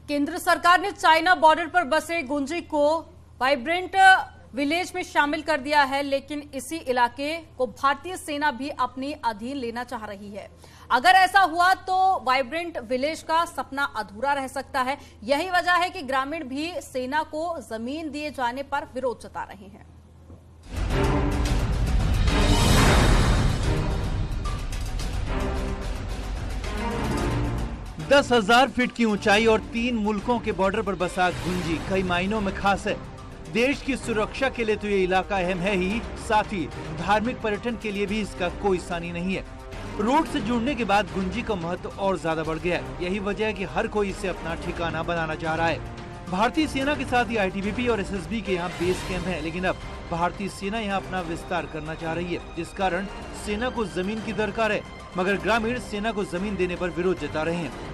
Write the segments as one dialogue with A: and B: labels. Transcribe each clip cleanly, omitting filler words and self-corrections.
A: केंद्र सरकार ने चाइना बॉर्डर पर बसे गुंजी को वाइब्रेंट विलेज में शामिल कर दिया है, लेकिन इसी इलाके को भारतीय सेना भी अपने अधीन लेना चाह रही है। अगर ऐसा हुआ तो वाइब्रेंट विलेज का सपना अधूरा रह सकता है। यही वजह है कि ग्रामीण भी सेना को जमीन दिए जाने पर विरोध जता रहे हैं।
B: 10,000 फीट की ऊंचाई और 3 मुल्कों के बॉर्डर पर बसा गुंजी कई मायनों में खास है। देश की सुरक्षा के लिए तो ये इलाका अहम है ही, साथ ही धार्मिक पर्यटन के लिए भी इसका कोई सानी नहीं है। रोड से जुड़ने के बाद गुंजी का महत्व और ज्यादा बढ़ गया है। यही वजह है कि हर कोई इसे अपना ठिकाना बनाना चाह रहा है। भारतीय सेना के साथ ही ITBP और SSB के यहाँ बेस कैंप है, लेकिन अब भारतीय सेना यहाँ अपना विस्तार करना चाह रही है, जिस कारण सेना को जमीन की दरकार है, मगर ग्रामीण सेना को जमीन देने पर विरोध जता रहे हैं।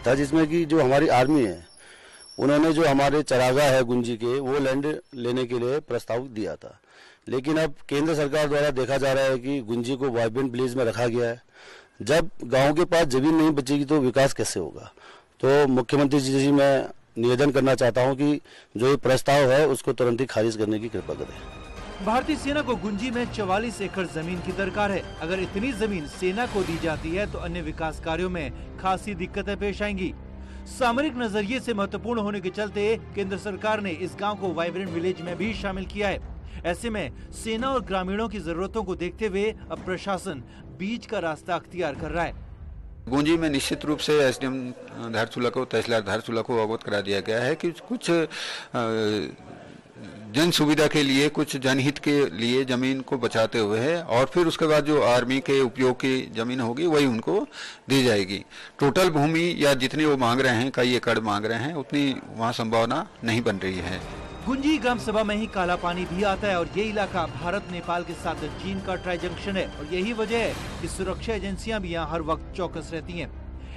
C: जिसमें कि जो हमारी आर्मी है, उन्होंने जो हमारे चरागाह है गुंजी के, वो लैंड लेने के लिए प्रस्ताव दिया था, लेकिन अब केंद्र सरकार द्वारा देखा जा रहा है कि गुंजी को वाइब्रेंट विलेज में रखा गया है। जब गांव के पास जमीन नहीं बचेगी तो विकास कैसे होगा? तो मुख्यमंत्री जी से मैं निवेदन करना चाहता हूं कि जो ये प्रस्ताव है उसको तुरंत ही खारिज करने की कृपा करें।
B: भारतीय सेना को गुंजी में 44 एकड़ जमीन की दरकार है। अगर इतनी जमीन सेना को दी जाती है तो अन्य विकास कार्यों में खासी दिक्कतें पेश आएंगी। सामरिक नजरिए से महत्वपूर्ण होने के चलते केंद्र सरकार ने इस गांव को वाइब्रेंट विलेज में भी शामिल किया है। ऐसे में सेना और ग्रामीणों की जरूरतों को देखते हुए अब प्रशासन बीच का रास्ता अख्तियार कर रहा है।
D: गुंजी में निश्चित रूप से SDM धारचूला को, तहसीलदार धारचूला को अवगत करा दिया गया है कि कुछ जन सुविधा के लिए, कुछ जनहित के लिए जमीन को बचाते हुए है, और फिर उसके बाद जो आर्मी के उपयोग की जमीन होगी वही उनको दी जाएगी। टोटल भूमि या जितनी वो मांग रहे हैं, कई एकड़ मांग रहे हैं, उतनी वहाँ संभावना नहीं बन रही है।
B: गुंजी ग्राम सभा में ही काला पानी भी आता है और ये इलाका भारत नेपाल के साथ चीन का ट्राई जंक्शन है, और यही वजह है कि सुरक्षा एजेंसियां भी यहाँ हर वक्त चौकस रहती हैं।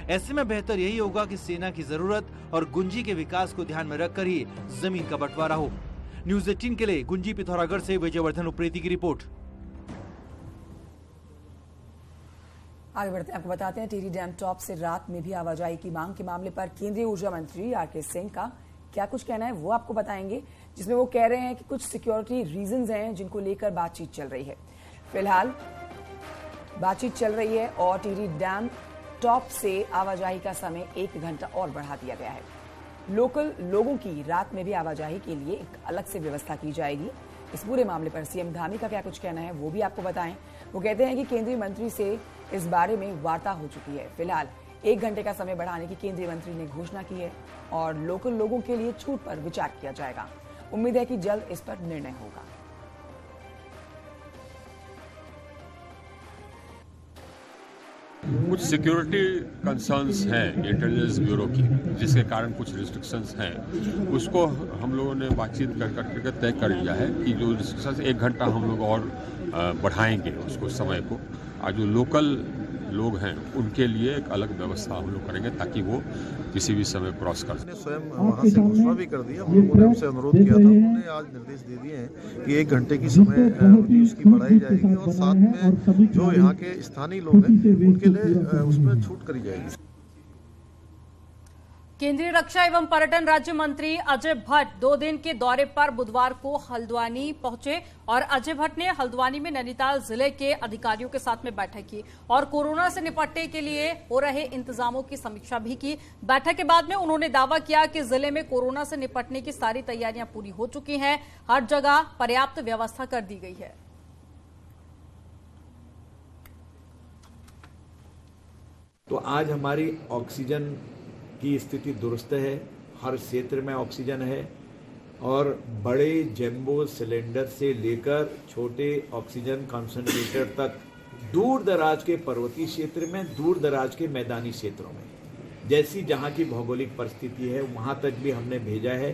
B: ऐसे में बेहतर यही होगा कि सेना की जरूरत और गुंजी के विकास को ध्यान में रखकर ही जमीन का बंटवारा हो। न्यूज़ 18 के लिए गुंजी पिथौरागढ़ से विजयवर्धन उप्रेती की रिपोर्ट।
E: आगे बढ़ते हैं, आपको बताते हैं टिहरी डैम टॉप से रात में भी आवाजाही की मांग के मामले पर केंद्रीय ऊर्जा मंत्री RK सिंह का क्या कुछ कहना है वो आपको बताएंगे, जिसमें वो कह रहे हैं कि कुछ सिक्योरिटी रीजंस हैं जिनको लेकर बातचीत चल रही है। फिलहाल बातचीत चल रही है और टिहरी डैम टॉप से आवाजाही का समय 1 घंटा और बढ़ा दिया गया है। लोकल लोगों की रात में भी आवाजाही के लिए एक अलग से व्यवस्था की जाएगी। इस पूरे मामले पर CM धामी का क्या कुछ कहना है वो भी आपको बताएं। वो कहते हैं कि केंद्रीय मंत्री से इस बारे में वार्ता हो चुकी है। फिलहाल 1 घंटे का समय बढ़ाने की केंद्रीय मंत्री ने घोषणा की है और लोकल लोगों के लिए छूट पर विचार किया जाएगा। उम्मीद है कि जल्द इस पर निर्णय होगा।
F: कुछ सिक्योरिटी कंसर्न्स हैं इंटेलिजेंस ब्यूरो की, जिसके कारण कुछ रिस्ट्रिक्शंस हैं। उसको हम लोगों ने बातचीत करके तय कर लिया है कि जो रिस्ट्रिक्शंस 1 घंटा हम लोग और बढ़ाएंगे उसको समय को। और जो लोकल लोग हैं उनके लिए एक अलग व्यवस्था हम लोग करेंगे ताकि वो किसी भी समय क्रॉस कर सकें।
G: स्वयं वहाँ से घोषणा भी कर दिया, हम लोगों ने उनसे अनुरोध किया था, उन्होंने आज निर्देश दे दिए हैं कि 1 घंटे की समय अवधि उसकी बढ़ाई जाएगी और साथ में जो यहाँ के स्थानीय लोग हैं उनके लिए उसमें छूट करी जाएगी।
A: केंद्रीय रक्षा एवं पर्यटन राज्य मंत्री अजय भट्ट 2 दिन के दौरे पर बुधवार को हल्द्वानी पहुंचे और अजय भट्ट ने हल्द्वानी में नैनीताल जिले के अधिकारियों के साथ में बैठक की और कोरोना से निपटने के लिए हो रहे इंतजामों की समीक्षा भी की। बैठक के बाद में उन्होंने दावा किया कि जिले में कोरोना से निपटने की सारी तैयारियां पूरी हो चुकी हैं, हर जगह पर्याप्त व्यवस्था कर दी गई है।
H: तो आज हमारी ऑक्सीजन की स्थिति दुरुस्त है, हर क्षेत्र में ऑक्सीजन है और बड़े जैम्बो सिलेंडर से लेकर छोटे ऑक्सीजन कंसंट्रेटर तक दूर दराज के पर्वतीय क्षेत्र में, दूर दराज के मैदानी क्षेत्रों में जैसी जहां की भौगोलिक परिस्थिति है वहां तक भी हमने भेजा है।